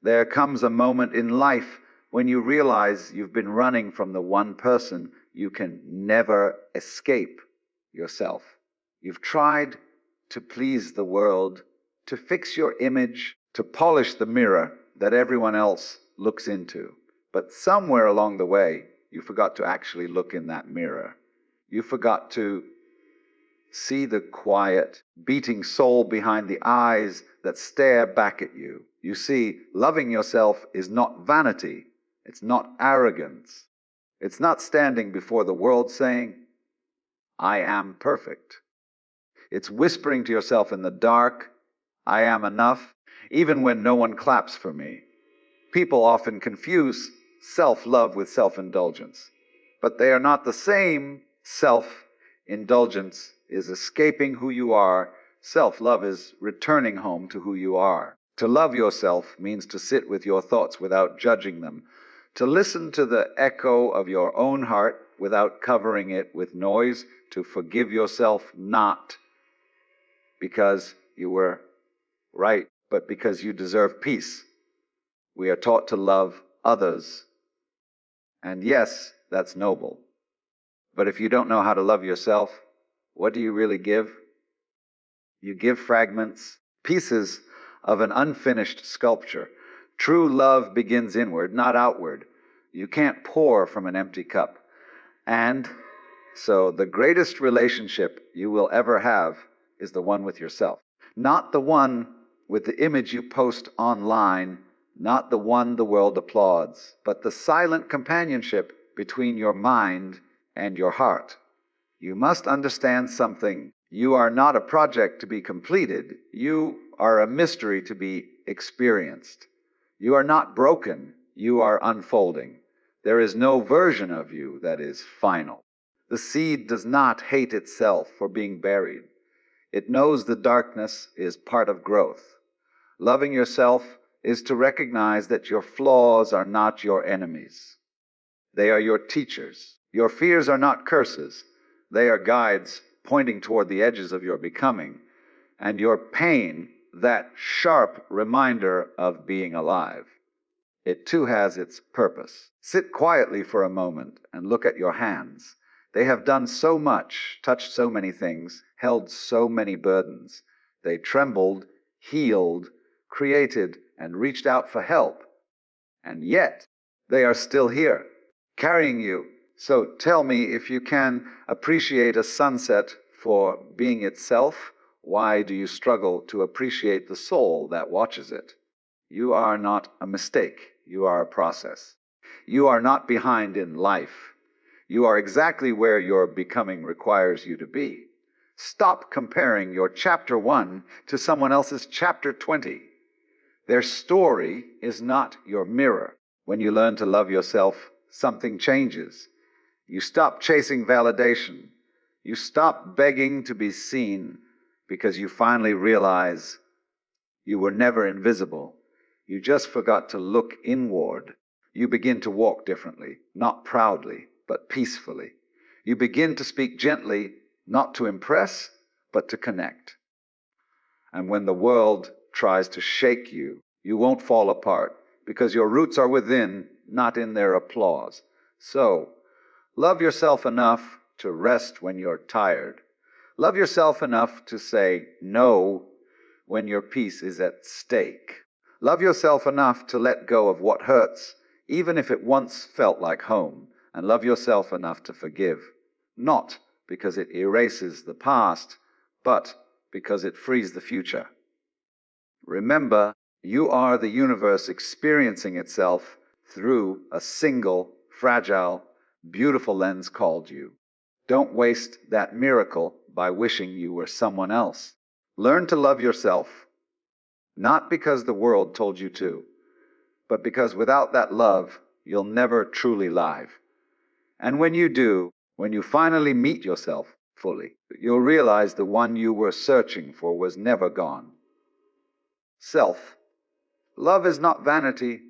There comes a moment in life when you realize you've been running from the one person you can never escape: yourself. You've tried to please the world, to fix your image, to polish the mirror that everyone else looks into. But somewhere along the way, you forgot to actually look in that mirror. You forgot to see the quiet, beating soul behind the eyes that stare back at you. You see, loving yourself is not vanity. It's not arrogance. It's not standing before the world saying, I am perfect. It's whispering to yourself in the dark, I am enough, even when no one claps for me. People often confuse self-love with self-indulgence, but they are not the same. Self-indulgence is escaping who you are. Self-love is returning home to who you are. To love yourself means to sit with your thoughts without judging them, to listen to the echo of your own heart without covering it with noise, to forgive yourself not because you were right, but because you deserve peace. We are taught to love others. And yes, that's noble. But if you don't know how to love yourself, what do you really give? You give fragments, pieces of an unfinished sculpture. True love begins inward, not outward. You can't pour from an empty cup. And so the greatest relationship you will ever have is the one with yourself. Not the one with the image you post online, not the one the world applauds, but the silent companionship between your mind and your heart. You must understand something. You are not a project to be completed. You are a mystery to be experienced. You are not broken. You are unfolding. There is no version of you that is final. The seed does not hate itself for being buried. It knows the darkness is part of growth. Loving yourself is to recognize that your flaws are not your enemies. They are your teachers. Your fears are not curses. They are guides pointing toward the edges of your becoming. And your pain, that sharp reminder of being alive. It too has its purpose. Sit quietly for a moment and look at your hands. They have done so much, touched so many things, held so many burdens. They trembled, healed, created, and reached out for help. And yet, they are still here, carrying you. So tell me, if you can appreciate a sunset for being itself, why do you struggle to appreciate the soul that watches it? You are not a mistake. You are a process. You are not behind in life. You are exactly where your becoming requires you to be. Stop comparing your chapter 1 to someone else's chapter 20. Their story is not your mirror. When you learn to love yourself, something changes. You stop chasing validation. You stop begging to be seen because you finally realize you were never invisible. You just forgot to look inward. You begin to walk differently, not proudly, but peacefully. You begin to speak gently, not to impress, but to connect. And when the world tries to shake you, you won't fall apart, because your roots are within, not in their applause. So, love yourself enough to rest when you're tired. Love yourself enough to say no when your peace is at stake. Love yourself enough to let go of what hurts, even if it once felt like home. And love yourself enough to forgive, not because it erases the past, but because it frees the future. Remember, you are the universe experiencing itself through a single, fragile, beautiful lens called you. Don't waste that miracle by wishing you were someone else. Learn to love yourself, not because the world told you to, but because without that love, you'll never truly live. And when you do, when you finally meet yourself fully, you'll realize the one you were searching for was never gone. Self. Love is not vanity,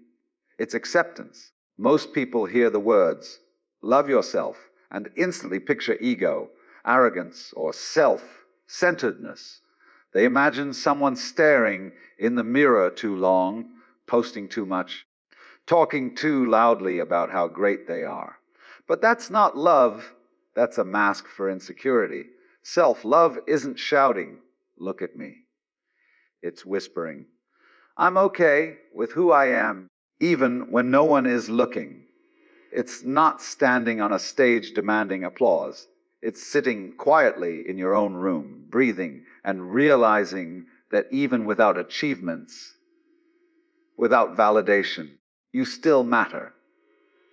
it's acceptance. Most people hear the words, love yourself, and instantly picture ego, arrogance, or self-centeredness. They imagine someone staring in the mirror too long, posting too much, talking too loudly about how great they are. But that's not love, that's a mask for insecurity. Self-love isn't shouting, "Look at me." It's whispering, "I'm okay with who I am, even when no one is looking." It's not standing on a stage demanding applause. It's sitting quietly in your own room, breathing, and realizing that even without achievements, without validation, you still matter.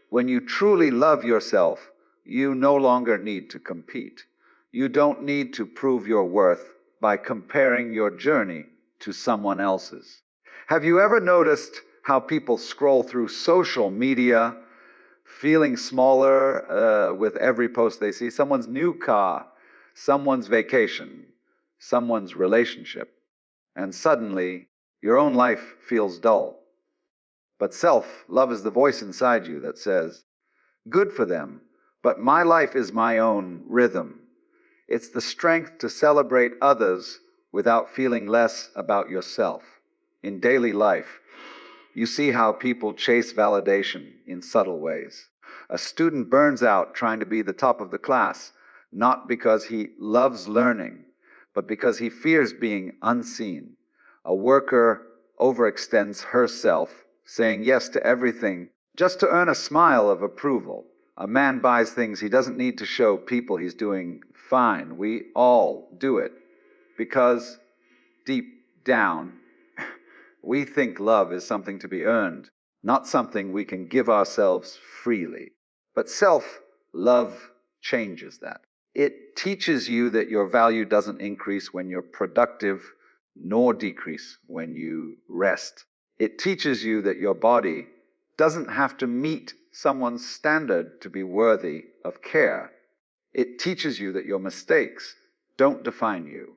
When you truly love yourself, you no longer need to compete. You don't need to prove your worth by comparing your journey to someone else's. Have you ever noticed how people scroll through social media, feeling smaller with every post they see? Someone's new car, someone's vacation, someone's relationship, and suddenly your own life feels dull. But self-love is the voice inside you that says, "Good for them, but my life is my own rhythm." It's the strength to celebrate others without feeling less about yourself. In daily life, you see how people chase validation in subtle ways. A student burns out trying to be the top of the class, not because he loves learning, but because he fears being unseen. A worker overextends herself, saying yes to everything just to earn a smile of approval. A man buys things he doesn't need to show people he's doing fine. We all do it because deep down, we think love is something to be earned, not something we can give ourselves freely. But self-love changes that. It teaches you that your value doesn't increase when you're productive, nor decrease when you rest. It teaches you that your body doesn't have to meet someone's standard to be worthy of care. It teaches you that your mistakes don't define you.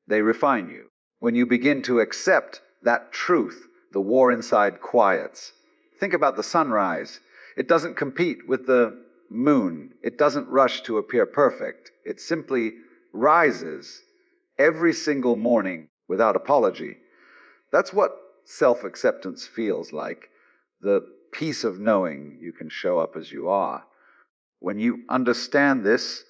They refine you. When you begin to accept that truth, the war inside quiets. Think about the sunrise. It doesn't compete with the moon. It doesn't rush to appear perfect. It simply rises every single morning without apology. That's what self-acceptance feels like, the peace of knowing you can show up as you are. When you understand this,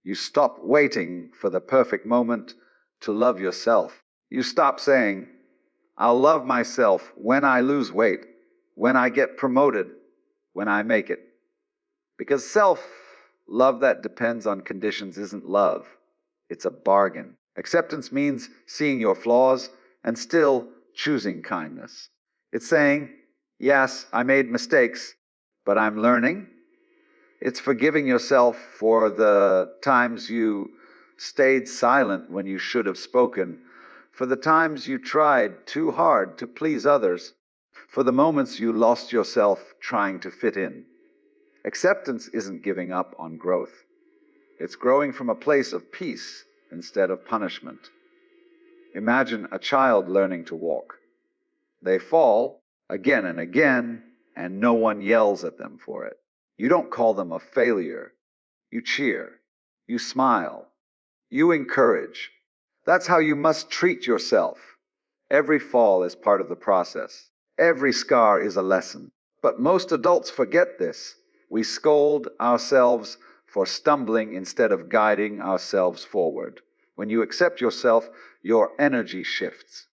you stop waiting for the perfect moment to love yourself. You stop saying, "I'll love myself when I lose weight, when I get promoted, when I make it." Because self-love that depends on conditions isn't love. It's a bargain. Acceptance means seeing your flaws and still choosing kindness. It's saying, "Yes, I made mistakes, but I'm learning." It's forgiving yourself for the times you stayed silent when you should have spoken, for the times you tried too hard to please others, for the moments you lost yourself trying to fit in. Acceptance isn't giving up on growth. It's growing from a place of peace instead of punishment. Imagine a child learning to walk. They fall again and again, and no one yells at them for it. You don't call them a failure. You cheer. You smile. You encourage. That's how you must treat yourself. Every fall is part of the process. Every scar is a lesson. But most adults forget this. We scold ourselves for stumbling instead of guiding ourselves forward. When you accept yourself, your energy shifts.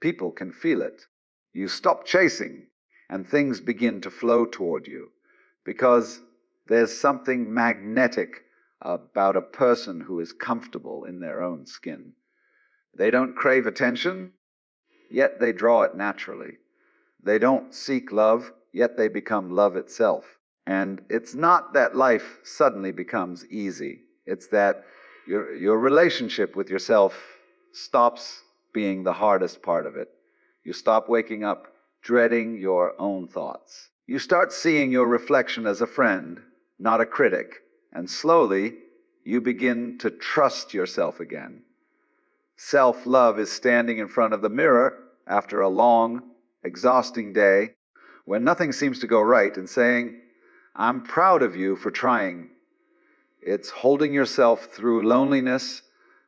People can feel it. You stop chasing, and things begin to flow toward you. Because there's something magnetic about a person who is comfortable in their own skin. They don't crave attention, yet they draw it naturally. They don't seek love, yet they become love itself. And it's not that life suddenly becomes easy. It's that your relationship with yourself stops being the hardest part of it. You stop waking up dreading your own thoughts. You start seeing your reflection as a friend, not a critic. And slowly, you begin to trust yourself again. Self-love is standing in front of the mirror after a long, exhausting day when nothing seems to go right and saying, "I'm proud of you for trying." It's holding yourself through loneliness,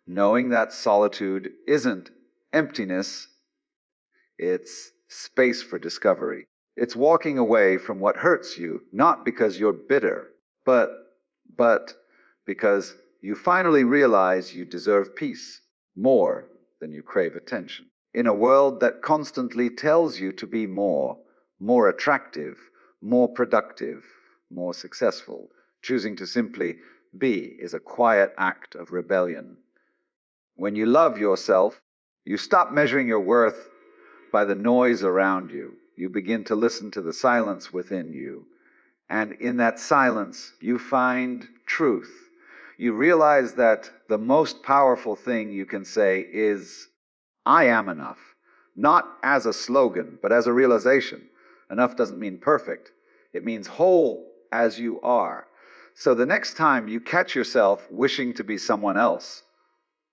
knowing that solitude isn't emptiness, it's space for discovery. It's walking away from what hurts you, not because you're bitter, but, but because you finally realize you deserve peace more than you crave attention. In a world that constantly tells you to be more attractive, more productive, more successful, choosing to simply be is a quiet act of rebellion. When you love yourself, you stop measuring your worth by the noise around you. You begin to listen to the silence within you. And in that silence, you find truth. You realize that the most powerful thing you can say is, I am enough. Not as a slogan, but as a realization. Enough doesn't mean perfect. It means whole as you are. So the next time you catch yourself wishing to be someone else,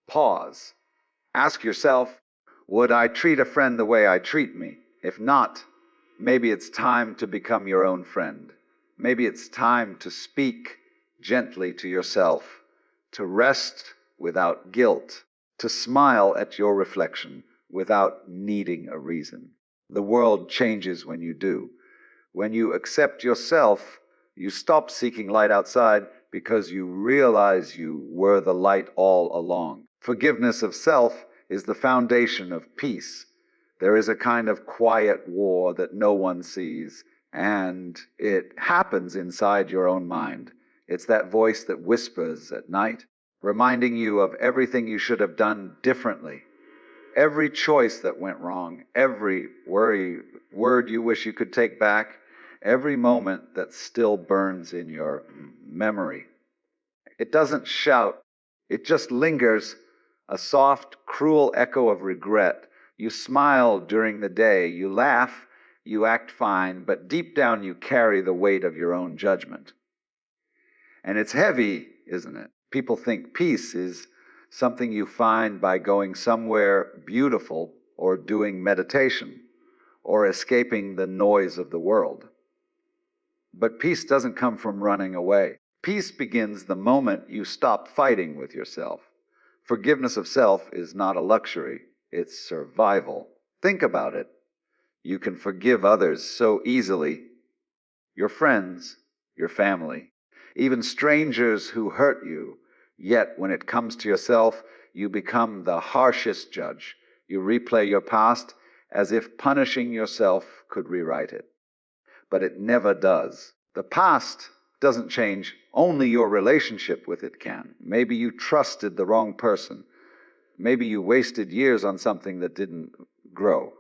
pause. Ask yourself, would I treat a friend the way I treat me? If not, maybe it's time to become your own friend. Maybe it's time to speak gently to yourself, to rest without guilt, to smile at your reflection without needing a reason. The world changes when you do. When you accept yourself, you stop seeking light outside because you realize you were the light all along. Forgiveness of self is the foundation of peace. There is a kind of quiet war that no one sees, and it happens inside your own mind. It's that voice that whispers at night, reminding you of everything you should have done differently, every choice that went wrong, every word you wish you could take back, every moment that still burns in your memory. It doesn't shout, it just lingers, a soft, cruel echo of regret. You smile during the day, you laugh, you act fine, but deep down you carry the weight of your own judgment. And it's heavy, isn't it? People think peace is something you find by going somewhere beautiful or doing meditation or escaping the noise of the world. But peace doesn't come from running away. Peace begins the moment you stop fighting with yourself. Forgiveness of self is not a luxury, it's survival. Think about it. You can forgive others so easily. Your friends, your family, even strangers who hurt you. Yet when it comes to yourself, you become the harshest judge. You replay your past as if punishing yourself could rewrite it. But it never does. The past doesn't change, only your relationship with it can. Maybe you trusted the wrong person. Maybe you wasted years on something that didn't grow.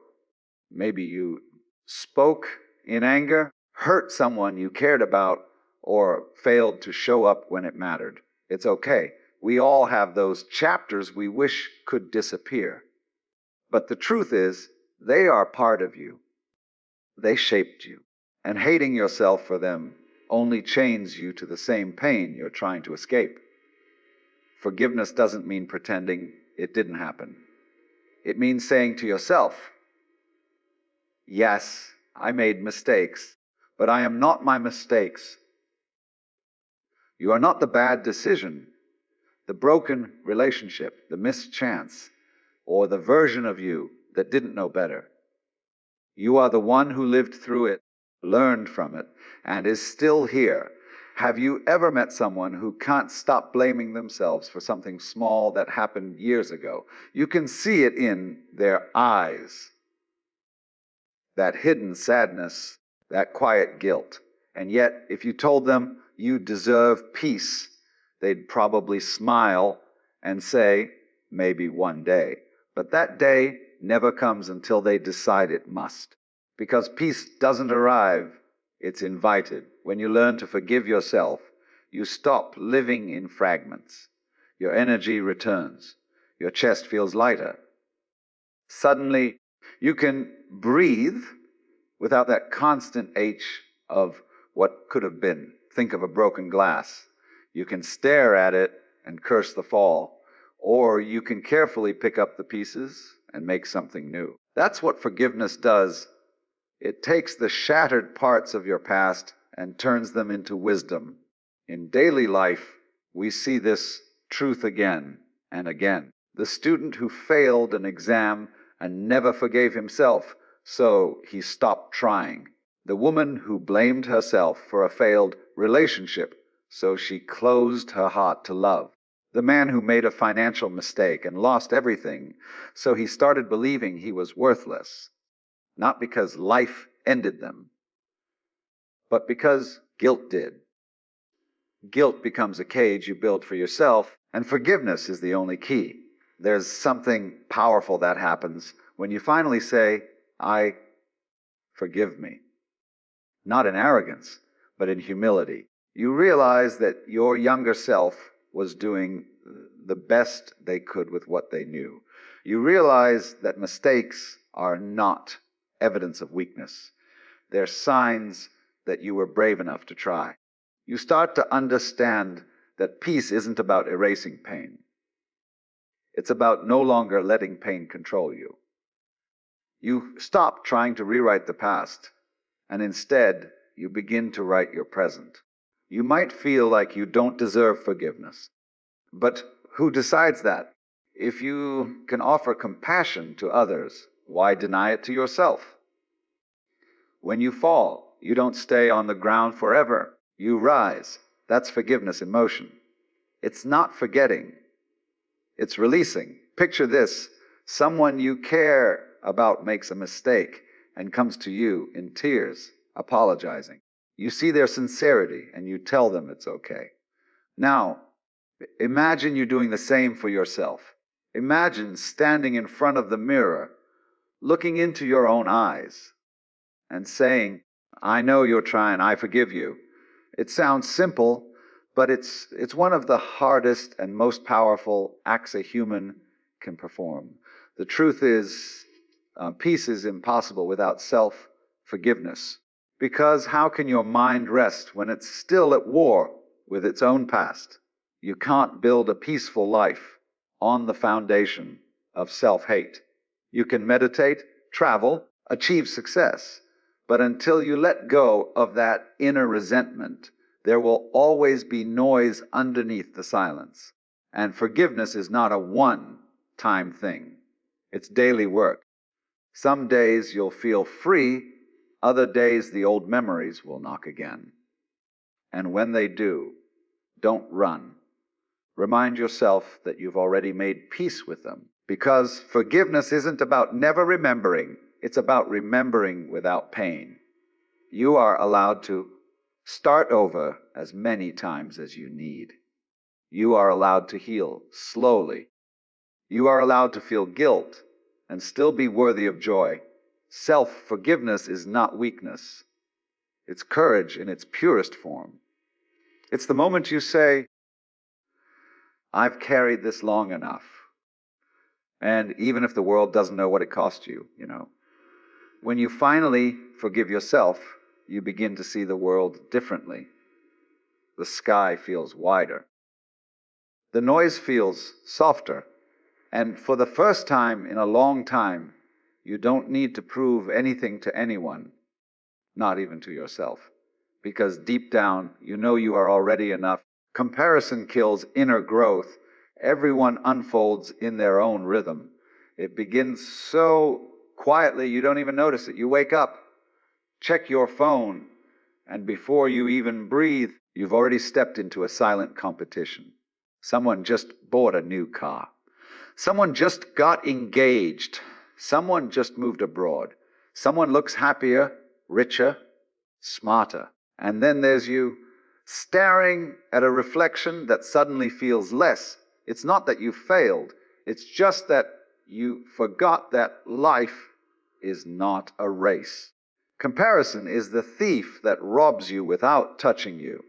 Maybe you spoke in anger, hurt someone you cared about, or failed to show up when it mattered. It's okay. We all have those chapters we wish could disappear. But the truth is, they are part of you. They shaped you. And hating yourself for them only chains you to the same pain you're trying to escape. Forgiveness doesn't mean pretending it didn't happen. It means saying to yourself, yes, I made mistakes, but I am not my mistakes. You are not the bad decision, the broken relationship, the missed chance, or the version of you that didn't know better. You are the one who lived through it, learned from it, and is still here. Have you ever met someone who can't stop blaming themselves for something small that happened years ago? You can see it in their eyes. That hidden sadness, that quiet guilt. And yet, if you told them you deserve peace, they'd probably smile and say, maybe one day. But that day never comes until they decide it must. Because peace doesn't arrive, it's invited. When you learn to forgive yourself, you stop living in fragments. Your energy returns. Your chest feels lighter. Suddenly, you can breathe without that constant ache of what could have been. Think of a broken glass. You can stare at it and curse the fall, or you can carefully pick up the pieces and make something new. That's what forgiveness does. It takes the shattered parts of your past and turns them into wisdom. In daily life, we see this truth again and again. The student who failed an exam and never forgave himself so he stopped trying. The woman who blamed herself for a failed relationship, so she closed her heart to love. The man who made a financial mistake and lost everything, so he started believing he was worthless, not because life ended them, but because guilt did. Guilt becomes a cage you build for yourself, and forgiveness is the only key. There's something powerful that happens when you finally say, I forgive me. Not in arrogance, but in humility. You realize that your younger self was doing the best they could with what they knew. You realize that mistakes are not evidence of weakness. They're signs that you were brave enough to try. You start to understand that peace isn't about erasing pain. It's about no longer letting pain control you. You stop trying to rewrite the past, and instead, you begin to write your present. You might feel like you don't deserve forgiveness, but who decides that? If you can offer compassion to others, why deny it to yourself? When you fall, you don't stay on the ground forever. You rise. That's forgiveness in motion. It's not forgetting. It's releasing. Picture this. Someone you care about makes a mistake and comes to you in tears, apologizing. You see their sincerity and you tell them it's okay. Now, imagine you doing the same for yourself. Imagine standing in front of the mirror, looking into your own eyes, and saying, I know you're trying, I forgive you. It sounds simple, but it's one of the hardest and most powerful acts a human can perform. The truth is, peace is impossible without self-forgiveness. Because how can your mind rest when it's still at war with its own past? You can't build a peaceful life on the foundation of self-hate. You can meditate, travel, achieve success, but until you let go of that inner resentment, there will always be noise underneath the silence. And forgiveness is not a one-time thing. It's daily work. Some days you'll feel free, other days the old memories will knock again. And when they do, don't run. Remind yourself that you've already made peace with them. Because forgiveness isn't about never remembering, it's about remembering without pain. You are allowed to start over as many times as you need. You are allowed to heal slowly. You are allowed to feel guilt and still be worthy of joy. Self-forgiveness is not weakness. It's courage in its purest form. It's the moment you say, I've carried this long enough. And even if the world doesn't know what it cost you, when you finally forgive yourself, you begin to see the world differently. The sky feels wider. The noise feels softer. And for the first time in a long time, you don't need to prove anything to anyone, not even to yourself, because deep down, you know you are already enough. Comparison kills inner growth. Everyone unfolds in their own rhythm. It begins so quietly you don't even notice it. You wake up, check your phone, and before you even breathe, you've already stepped into a silent competition. Someone just bought a new car. Someone just got engaged. Someone just moved abroad. Someone looks happier, richer, smarter. And then there's you, staring at a reflection that suddenly feels less. It's not that you failed. It's just that you forgot that life is not a race. Comparison is the thief that robs you without touching you.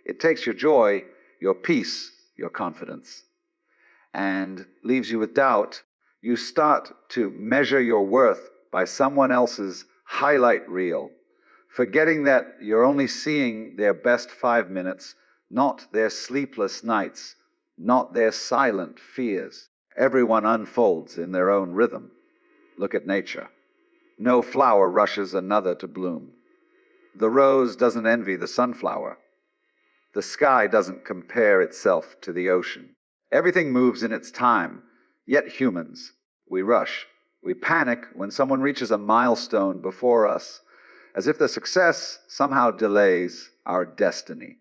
It takes your joy, your peace, your confidence, and leaves you with doubt. You start to measure your worth by someone else's highlight reel, forgetting that you're only seeing their best 5 minutes, not their sleepless nights, not their silent fears. Everyone unfolds in their own rhythm. Look at nature. No flower rushes another to bloom. The rose doesn't envy the sunflower. The sky doesn't compare itself to the ocean. Everything moves in its time, yet humans, we rush. We panic when someone reaches a milestone before us, as if the success somehow delays our destiny.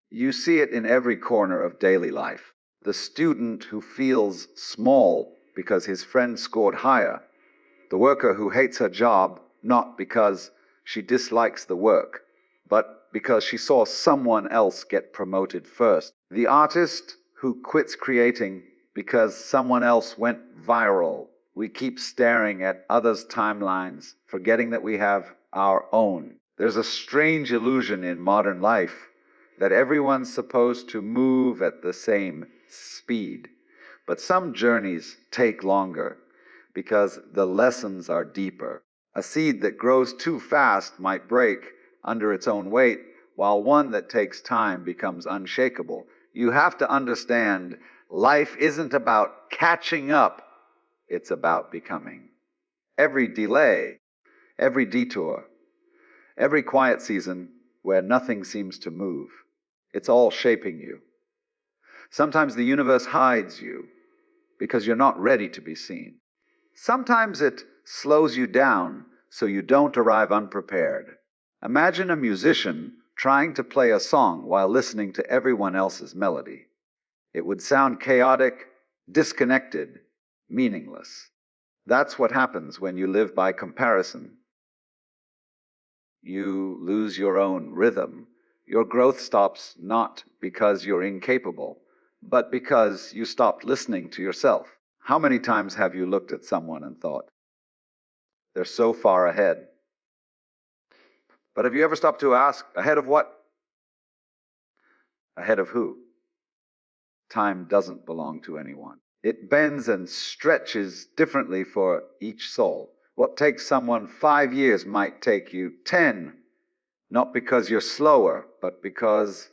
You see it in every corner of daily life. The student who feels small because his friend scored higher. The worker who hates her job not because she dislikes the work, but because she saw someone else get promoted first. The artist who quits creating because someone else went viral. We keep staring at others' timelines, forgetting that we have our own. There's a strange illusion in modern life that everyone's supposed to move at the same speed. But some journeys take longer because the lessons are deeper. A seed that grows too fast might break under its own weight, while one that takes time becomes unshakable. You have to understand, life isn't about catching up, it's about becoming. Every delay, every detour, every quiet season where nothing seems to move, it's all shaping you. Sometimes the universe hides you because you're not ready to be seen. Sometimes it slows you down so you don't arrive unprepared. Imagine a musician trying to play a song while listening to everyone else's melody. It would sound chaotic, disconnected, meaningless. That's what happens when you live by comparison. You lose your own rhythm. Your growth stops not because you're incapable, but because you stopped listening to yourself. How many times have you looked at someone and thought, they're so far ahead? But have you ever stopped to ask, ahead of what? Ahead of who? Time doesn't belong to anyone. It bends and stretches differently for each soul. What takes someone 5 years might take you 10, not because you're slower, but because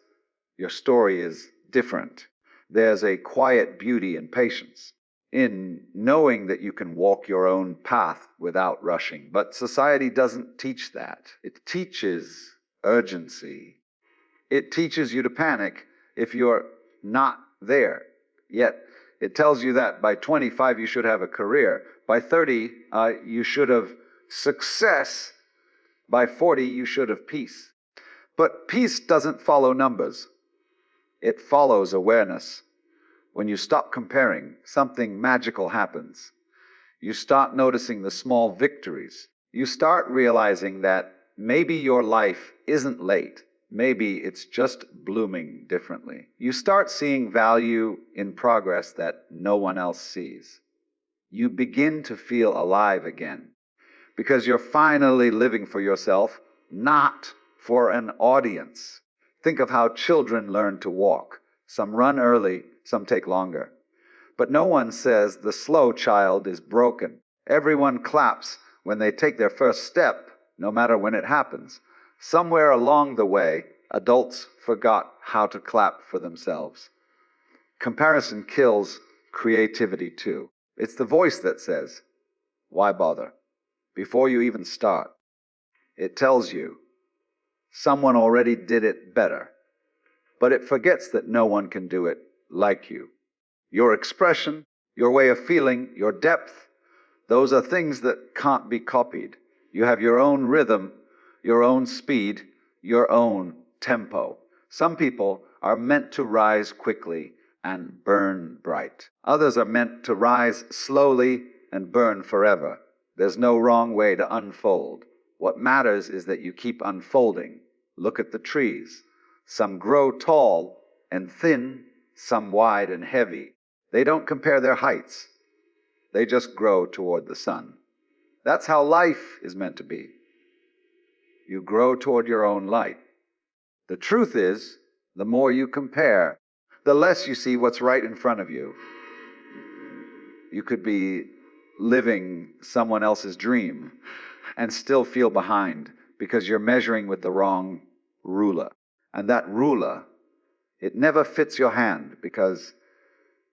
your story is different. There's a quiet beauty in patience, in knowing that you can walk your own path without rushing. But society doesn't teach that. It teaches urgency. It teaches you to panic if you're not there yet. It tells you that by 25 you should have a career. By 30 you should have success. By 40 you should have peace. But peace doesn't follow numbers. It follows awareness. When you stop comparing, something magical happens. You start noticing the small victories. You start realizing that maybe your life isn't late. Maybe it's just blooming differently. You start seeing value in progress that no one else sees. You begin to feel alive again because you're finally living for yourself, not for an audience. Think of how children learn to walk. Some run early, some take longer. But no one says the slow child is broken. Everyone claps when they take their first step, no matter when it happens. Somewhere along the way, adults forgot how to clap for themselves. Comparison kills creativity too. It's the voice that says, why bother? Before you even start. It tells you, someone already did it better. But it forgets that no one can do it like you. Your expression, your way of feeling, your depth, those are things that can't be copied. You have your own rhythm, your own speed, your own tempo. Some people are meant to rise quickly and burn bright. Others are meant to rise slowly and burn forever. There's no wrong way to unfold. What matters is that you keep unfolding. Look at the trees. Some grow tall and thin, some wide and heavy. They don't compare their heights. They just grow toward the sun. That's how life is meant to be. You grow toward your own light. The truth is, the more you compare, the less you see what's right in front of you. You could be living someone else's dream and still feel behind because you're measuring with the wrong ruler. And that ruler, it never fits your hand because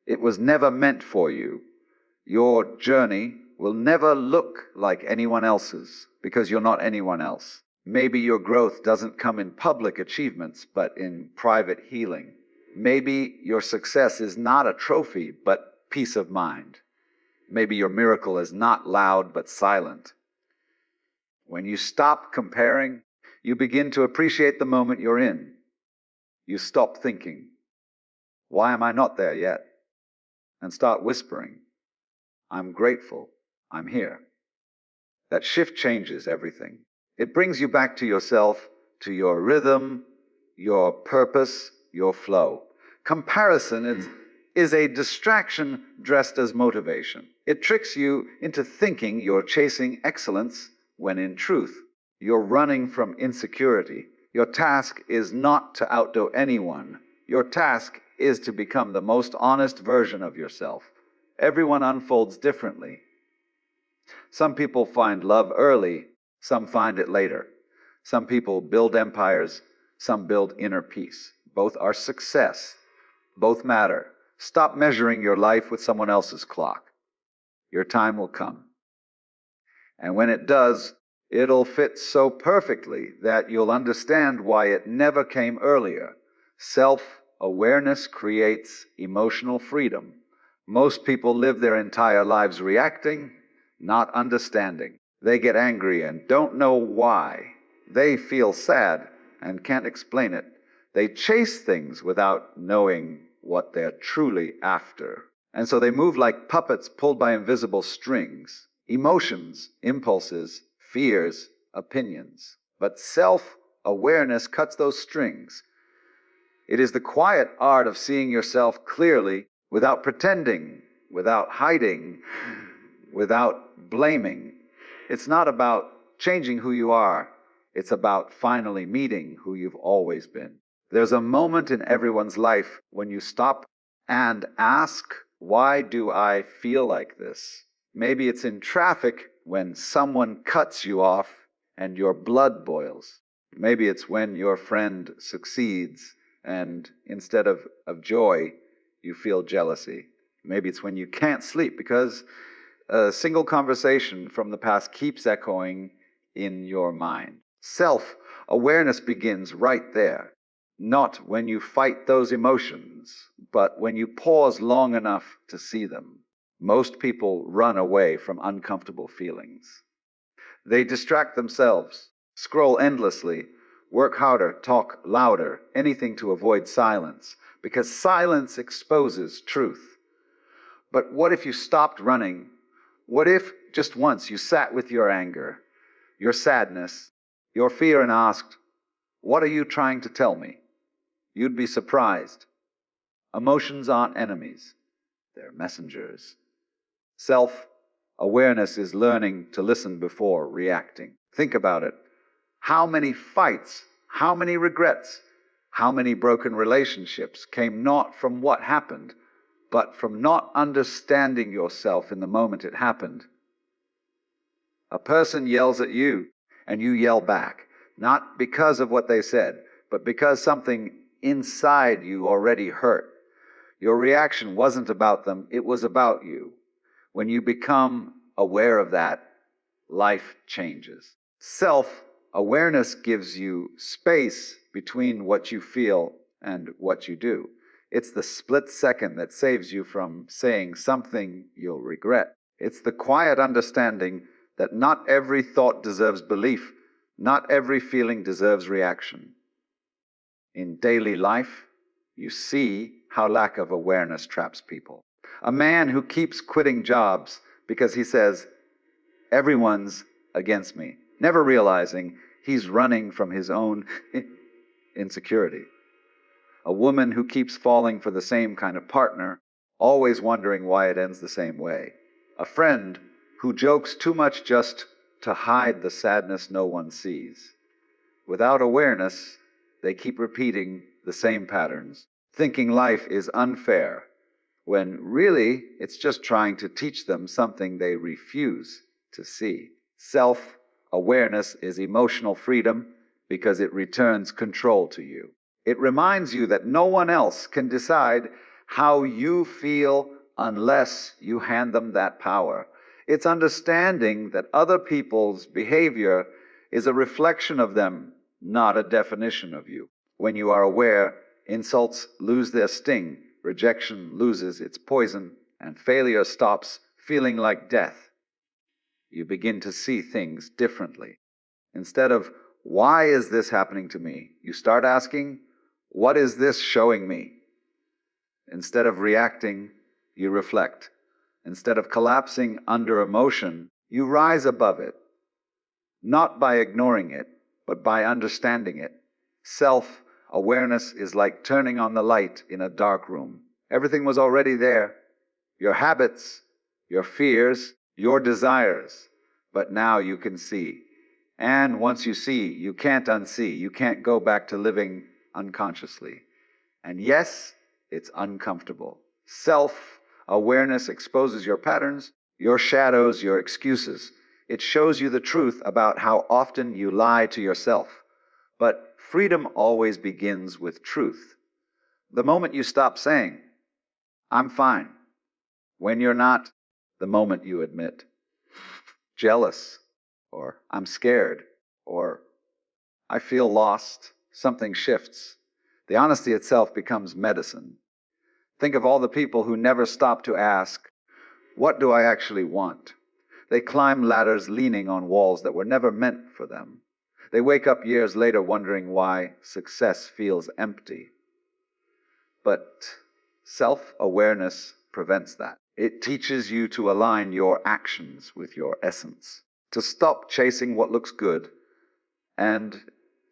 it was never meant for you. Your journey will never look like anyone else's because you're not anyone else. Maybe your growth doesn't come in public achievements, but in private healing. Maybe your success is not a trophy, but peace of mind. Maybe your miracle is not loud but silent. When you stop comparing, you begin to appreciate the moment you're in. You stop thinking, "Why am I not there yet?" and start whispering, "I'm grateful, I'm here." That shift changes everything. It brings you back to yourself, to your rhythm, your purpose, your flow. Comparison is a distraction dressed as motivation. It tricks you into thinking you're chasing excellence when in truth, you're running from insecurity. Your task is not to outdo anyone. Your task is to become the most honest version of yourself. Everyone unfolds differently. Some people find love early, some find it later. Some people build empires, some build inner peace. Both are success. Both matter. Stop measuring your life with someone else's clock. Your time will come. And when it does, it'll fit so perfectly that you'll understand why it never came earlier. Self-awareness creates emotional freedom. Most people live their entire lives reacting, not understanding. They get angry and don't know why. They feel sad and can't explain it. They chase things without knowing what they're truly after. And so they move like puppets pulled by invisible strings. Emotions, impulses, fears, opinions. But self-awareness cuts those strings. It is the quiet art of seeing yourself clearly without pretending, without hiding, without blaming. It's not about changing who you are. It's about finally meeting who you've always been. There's a moment in everyone's life when you stop and ask, "Why do I feel like this?" Maybe it's in traffic when someone cuts you off and your blood boils. Maybe it's when your friend succeeds and instead of joy, you feel jealousy. Maybe it's when you can't sleep because a single conversation from the past keeps echoing in your mind. Self-awareness begins right there, not when you fight those emotions, but when you pause long enough to see them. Most people run away from uncomfortable feelings. They distract themselves, scroll endlessly, work harder, talk louder, anything to avoid silence, because silence exposes truth. But what if you stopped running? What if just once you sat with your anger, your sadness, your fear and asked, "What are you trying to tell me?" You'd be surprised. Emotions aren't enemies. They're messengers. Self-awareness is learning to listen before reacting. Think about it. How many fights, how many regrets, how many broken relationships came not from what happened, but from not understanding yourself in the moment it happened? A person yells at you, and you yell back, not because of what they said, but because something inside you already hurt. Your reaction wasn't about them, it was about you. When you become aware of that, life changes. Self-awareness gives you space between what you feel and what you do. It's the split second that saves you from saying something you'll regret. It's the quiet understanding that not every thought deserves belief, not every feeling deserves reaction. In daily life, you see how lack of awareness traps people. A man who keeps quitting jobs because he says, "Everyone's against me," never realizing he's running from his own insecurity. A woman who keeps falling for the same kind of partner, always wondering why it ends the same way. A friend who jokes too much just to hide the sadness no one sees. Without awareness, they keep repeating the same patterns, thinking life is unfair, when really it's just trying to teach them something they refuse to see. Self-awareness is emotional freedom because it returns control to you. It reminds you that no one else can decide how you feel unless you hand them that power. It's understanding that other people's behavior is a reflection of them, not a definition of you. When you are aware, insults lose their sting, rejection loses its poison, and failure stops feeling like death. You begin to see things differently. Instead of, why is this happening to me? You start asking, what is this showing me? Instead of reacting, you reflect. Instead of collapsing under emotion, you rise above it, not by ignoring it, but by understanding it. Self-awareness is like turning on the light in a dark room. Everything was already there. Your habits, your fears, your desires. But now you can see. And once you see, you can't unsee. You can't go back to living unconsciously. And yes, it's uncomfortable. Self-awareness exposes your patterns, your shadows, your excuses. It shows you the truth about how often you lie to yourself. But freedom always begins with truth. The moment you stop saying, I'm fine, when you're not, the moment you admit, jealous, or I'm scared, or I feel lost, something shifts. The honesty itself becomes medicine. Think of all the people who never stop to ask, what do I actually want? They climb ladders leaning on walls that were never meant for them. They wake up years later wondering why success feels empty. But self-awareness prevents that. It teaches you to align your actions with your essence, to stop chasing what looks good and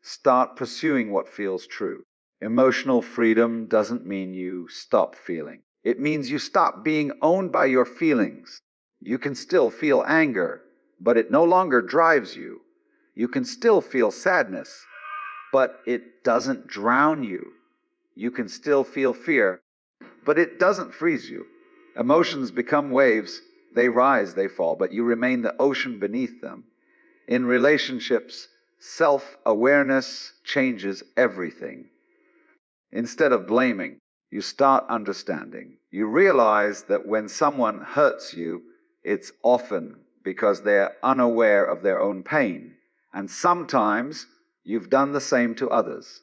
start pursuing what feels true. Emotional freedom doesn't mean you stop feeling. It means you stop being owned by your feelings. You can still feel anger, but it no longer drives you. You can still feel sadness, but it doesn't drown you. You can still feel fear, but it doesn't freeze you. Emotions become waves. They rise, they fall, but you remain the ocean beneath them. In relationships, self-awareness changes everything. Instead of blaming, you start understanding. You realize that when someone hurts you, it's often because they're unaware of their own pain. And sometimes you've done the same to others.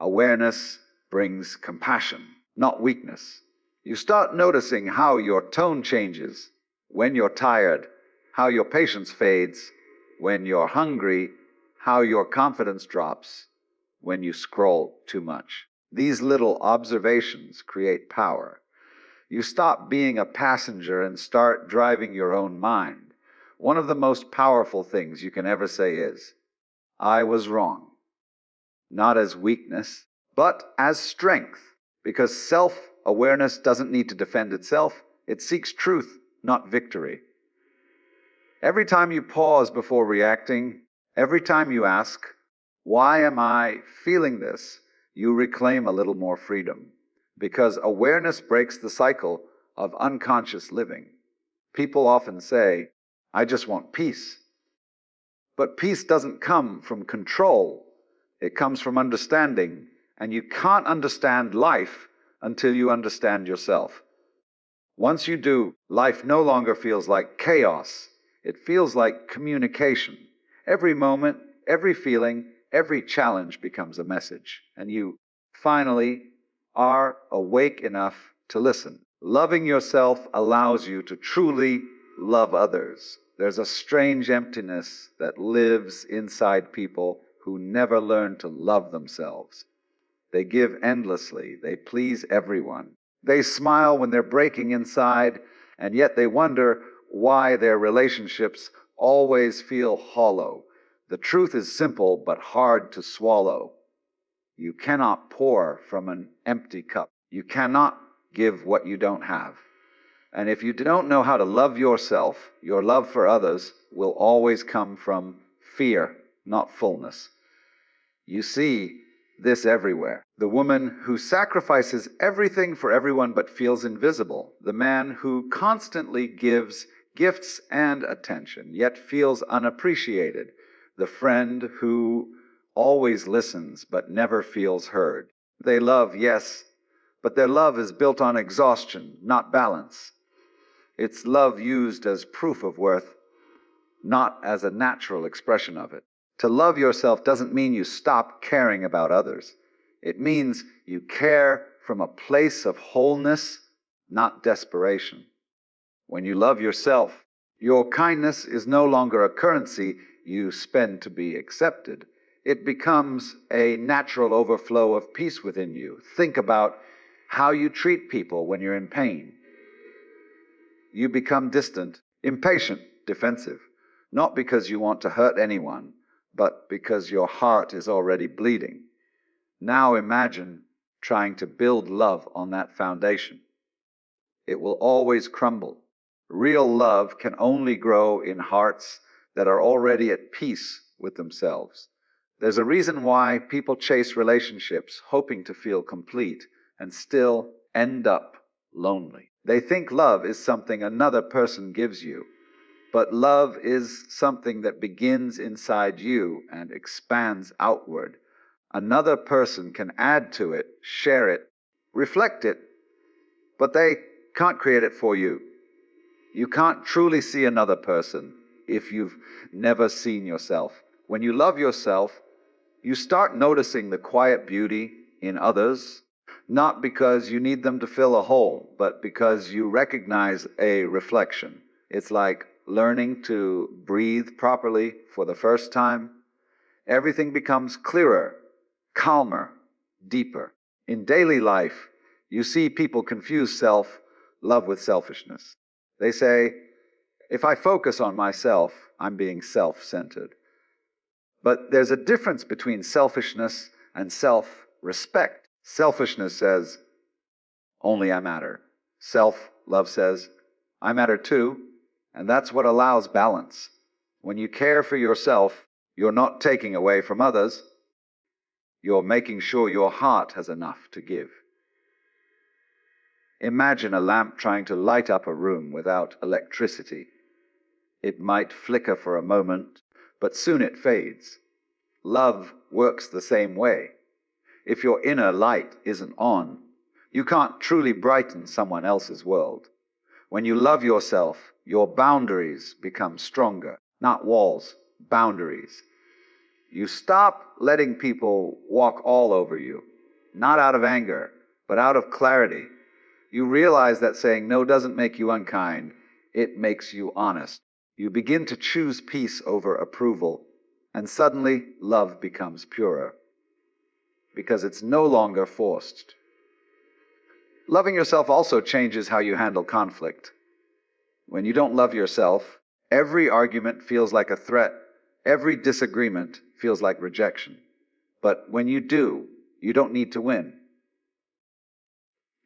Awareness brings compassion, not weakness. You start noticing how your tone changes when you're tired, how your patience fades when you're hungry, how your confidence drops when you scroll too much. These little observations create power. You stop being a passenger and start driving your own mind. One of the most powerful things you can ever say is, I was wrong. Not as weakness, but as strength. Because self-awareness doesn't need to defend itself. It seeks truth, not victory. Every time you pause before reacting, every time you ask, why am I feeling this? You reclaim a little more freedom. Because awareness breaks the cycle of unconscious living. People often say, I just want peace. But peace doesn't come from control. It comes from understanding. And you can't understand life until you understand yourself. Once you do, life no longer feels like chaos. It feels like communication. Every moment, every feeling, every challenge becomes a message. And you finally are awake enough to listen. Loving yourself allows you to truly love others. There's a strange emptiness that lives inside people who never learn to love themselves. They give endlessly. They please everyone. They smile when they're breaking inside, and yet they wonder why their relationships always feel hollow. The truth is simple but hard to swallow. You cannot pour from an empty cup. You cannot give what you don't have. And if you don't know how to love yourself, your love for others will always come from fear, not fullness. You see this everywhere. The woman who sacrifices everything for everyone but feels invisible. The man who constantly gives gifts and attention yet feels unappreciated. The friend who always listens but never feels heard. They love, yes, but their love is built on exhaustion, not balance. It's love used as proof of worth, not as a natural expression of it. To love yourself doesn't mean you stop caring about others. It means you care from a place of wholeness, not desperation. When you love yourself, your kindness is no longer a currency you spend to be accepted. It becomes a natural overflow of peace within you. Think about how you treat people when you're in pain. You become distant, impatient, defensive, not because you want to hurt anyone, but because your heart is already bleeding. Now imagine trying to build love on that foundation. It will always crumble. Real love can only grow in hearts that are already at peace with themselves. There's a reason why people chase relationships hoping to feel complete and still end up lonely. They think love is something another person gives you, but love is something that begins inside you and expands outward. Another person can add to it, share it, reflect it, but they can't create it for you. You can't truly see another person if you've never seen yourself. When you love yourself, you start noticing the quiet beauty in others, not because you need them to fill a hole, but because you recognize a reflection. It's like learning to breathe properly for the first time. Everything becomes clearer, calmer, deeper. In daily life, you see people confuse self-love with selfishness. They say, if I focus on myself, I'm being self-centered. But there's a difference between selfishness and self-respect. Selfishness says, only I matter. Self-love says, I matter too, and that's what allows balance. When you care for yourself, you're not taking away from others. You're making sure your heart has enough to give. Imagine a lamp trying to light up a room without electricity. It might flicker for a moment, but soon it fades. Love works the same way. If your inner light isn't on, you can't truly brighten someone else's world. When you love yourself, your boundaries become stronger, not walls, boundaries. You stop letting people walk all over you, not out of anger, but out of clarity. You realize that saying no doesn't make you unkind, it makes you honest. You begin to choose peace over approval, and suddenly love becomes purer, because it's no longer forced. Loving yourself also changes how you handle conflict. When you don't love yourself, every argument feels like a threat. Every disagreement feels like rejection. But when you do, you don't need to win.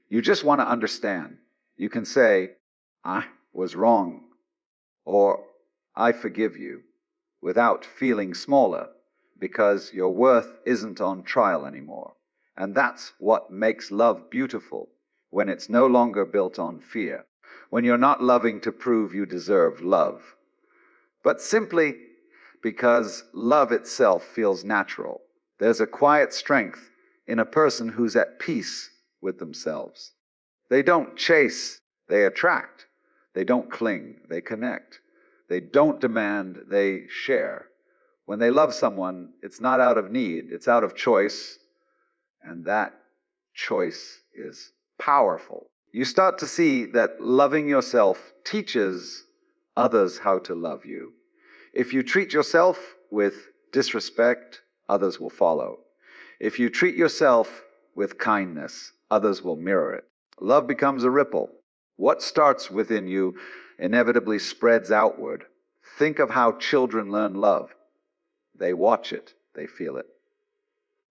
You just want to understand. You can say, I was wrong, or I forgive you, without feeling smaller, because your worth isn't on trial anymore. And that's what makes love beautiful, when it's no longer built on fear, when you're not loving to prove you deserve love, but simply because love itself feels natural. There's a quiet strength in a person who's at peace with themselves. They don't chase, they attract. They don't cling, they connect. They don't demand, they share. When they love someone, it's not out of need, it's out of choice, and that choice is powerful. You start to see that loving yourself teaches others how to love you. If you treat yourself with disrespect, others will follow. If you treat yourself with kindness, others will mirror it. Love becomes a ripple. What starts within you inevitably spreads outward. Think of how children learn love. They watch it, they feel it.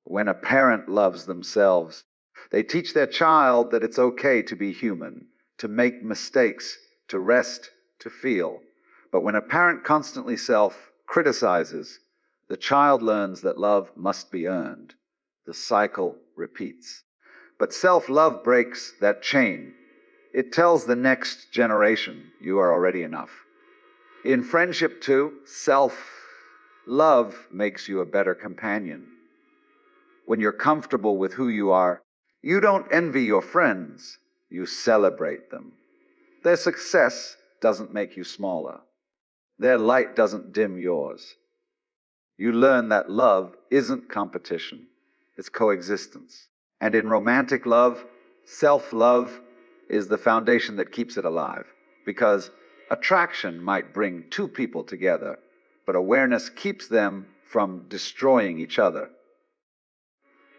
When a parent loves themselves, they teach their child that it's okay to be human, to make mistakes, to rest, to feel. But when a parent constantly self-criticizes, the child learns that love must be earned. The cycle repeats. But self-love breaks that chain. It tells the next generation, you are already enough. In friendship too, self-love makes you a better companion. When you're comfortable with who you are, you don't envy your friends, you celebrate them. Their success doesn't make you smaller. Their light doesn't dim yours. You learn that love isn't competition, it's coexistence. And in romantic love, self-love is the foundation that keeps it alive. because attraction might bring two people together, but awareness keeps them from destroying each other.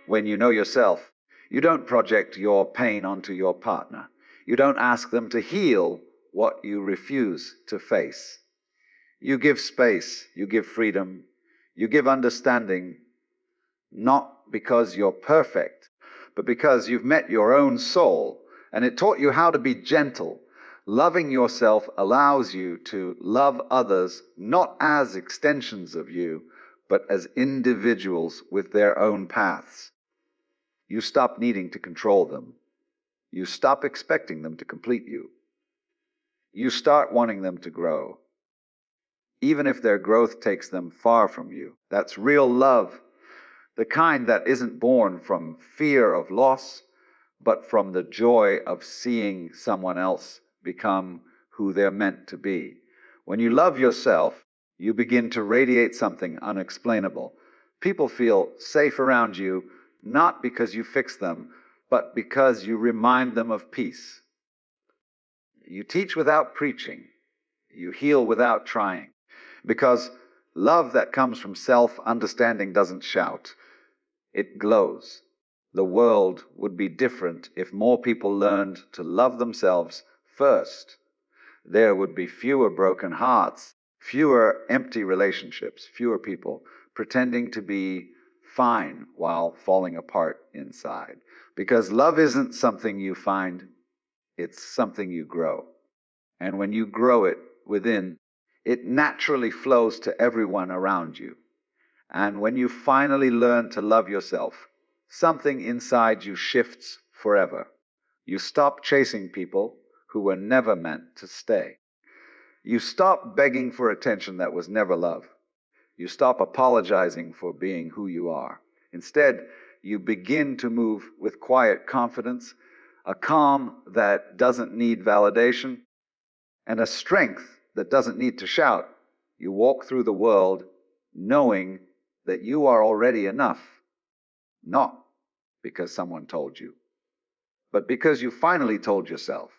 When you know yourself, you don't project your pain onto your partner. You don't ask them to heal what you refuse to face. You give space, you give freedom, you give understanding, not because you're perfect, but because you've met your own soul, and it taught you how to be gentle. Loving yourself allows you to love others not as extensions of you, but as individuals with their own paths. You stop needing to control them. You stop expecting them to complete you. You start wanting them to grow, even if their growth takes them far from you. That's real love, the kind that isn't born from fear of loss, but from the joy of seeing someone else become who they're meant to be. When you love yourself, you begin to radiate something unexplainable. People feel safe around you, not because you fix them, but because you remind them of peace. You teach without preaching. You heal without trying. Because love that comes from self-understanding doesn't shout. It glows. The world would be different if more people learned to love themselves first. There would be fewer broken hearts, fewer empty relationships, fewer people pretending to be fine while falling apart inside. Because love isn't something you find, it's something you grow. And when you grow it within, it naturally flows to everyone around you. And when you finally learn to love yourself, something inside you shifts forever. You stop chasing people who were never meant to stay. You stop begging for attention that was never love. You stop apologizing for being who you are. Instead, you begin to move with quiet confidence, a calm that doesn't need validation, and a strength that doesn't need to shout. You walk through the world knowing that you are already enough, not because someone told you, but because you finally told yourself.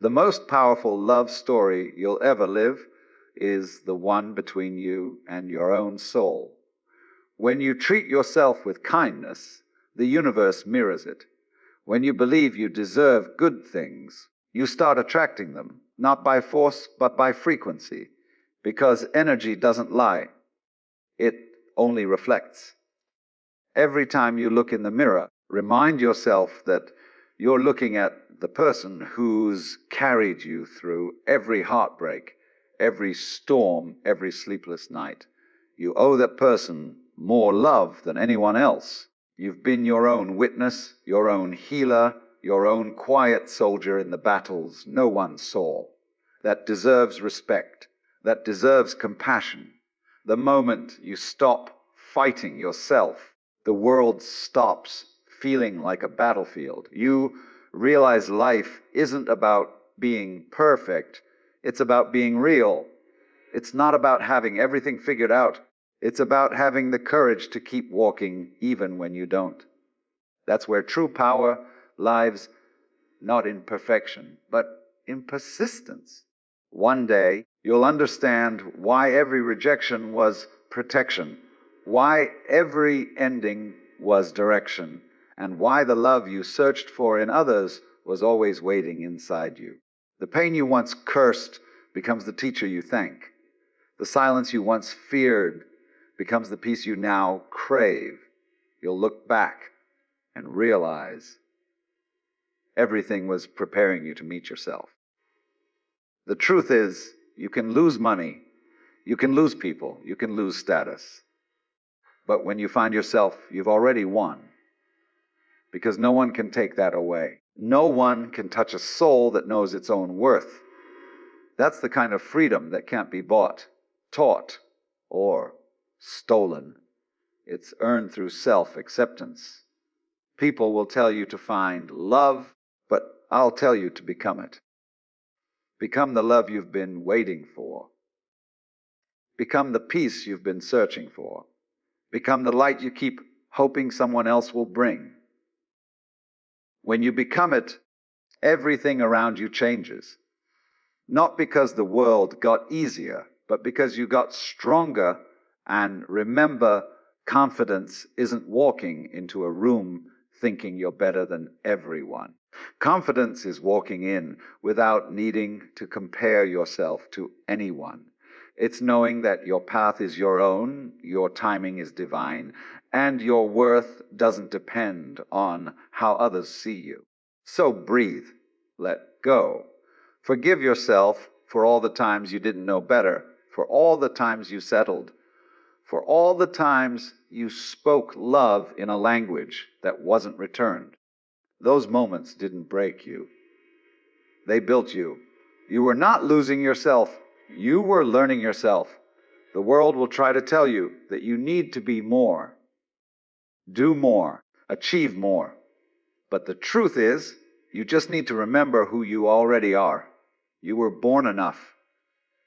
The most powerful love story you'll ever live is the one between you and your own soul. When you treat yourself with kindness, the universe mirrors it. When you believe you deserve good things, you start attracting them, not by force, but by frequency, because energy doesn't lie. It only reflects. Every time you look in the mirror, remind yourself that you're looking at the person who's carried you through every heartbreak, every storm, every sleepless night. You owe that person more love than anyone else. You've been your own witness, your own healer, your own quiet soldier in the battles no one saw. That deserves respect, that deserves compassion. The moment you stop fighting yourself, the world stops feeling like a battlefield. You realize life isn't about being perfect, it's about being real. It's not about having everything figured out. It's about having the courage to keep walking even when you don't. That's where true power lies, not in perfection, but in persistence. One day, you'll understand why every rejection was protection, why every ending was direction, and why the love you searched for in others was always waiting inside you. The pain you once cursed becomes the teacher you thank. The silence you once feared becomes the peace you now crave. You'll look back and realize everything was preparing you to meet yourself. The truth is, you can lose money, you can lose people, you can lose status. But when you find yourself, you've already won. Because no one can take that away. No one can touch a soul that knows its own worth. That's the kind of freedom that can't be bought, taught, or stolen. It's earned through self-acceptance. People will tell you to find love, but I'll tell you to become it. Become the love you've been waiting for. Become the peace you've been searching for. Become the light you keep hoping someone else will bring. When you become it, everything around you changes. Not because the world got easier, but because you got stronger. And remember, confidence isn't walking into a room thinking you're better than everyone. Confidence is walking in without needing to compare yourself to anyone. It's knowing that your path is your own, your timing is divine, and your worth doesn't depend on how others see you. So breathe, let go. Forgive yourself for all the times you didn't know better, for all the times you settled, for all the times you spoke love in a language that wasn't returned. Those moments didn't break you. They built you. You were not losing yourself. You were learning yourself. The world will try to tell you that you need to be more, do more, achieve more. But the truth is, you just need to remember who you already are. You were born enough.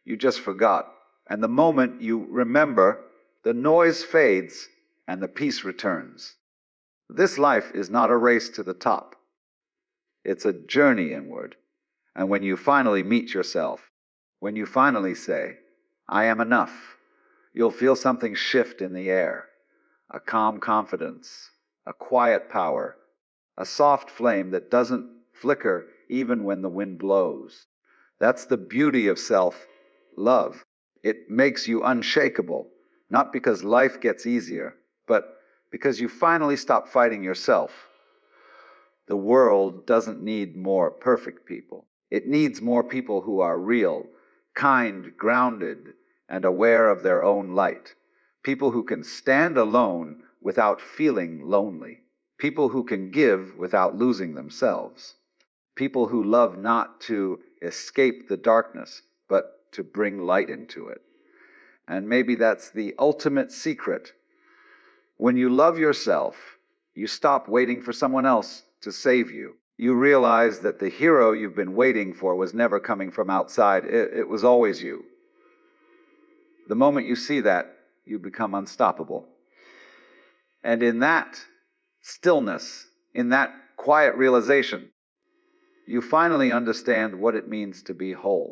You just forgot. And the moment you remember, the noise fades and the peace returns. This life is not a race to the top. It's a journey inward. And when you finally meet yourself, when you finally say, I am enough, you'll feel something shift in the air. A calm confidence, a quiet power, a soft flame that doesn't flicker even when the wind blows. That's the beauty of self-love. It makes you unshakable, not because life gets easier, but because you finally stop fighting yourself. The world doesn't need more perfect people. It needs more people who are real, kind, grounded, and aware of their own light. People who can stand alone without feeling lonely. People who can give without losing themselves. People who love not to escape the darkness, but to bring light into it. And maybe that's the ultimate secret. When you love yourself, you stop waiting for someone else to save you. You realize that the hero you've been waiting for was never coming from outside. It was always you. The moment you see that, you become unstoppable. And in that stillness, in that quiet realization, you finally understand what it means to be whole.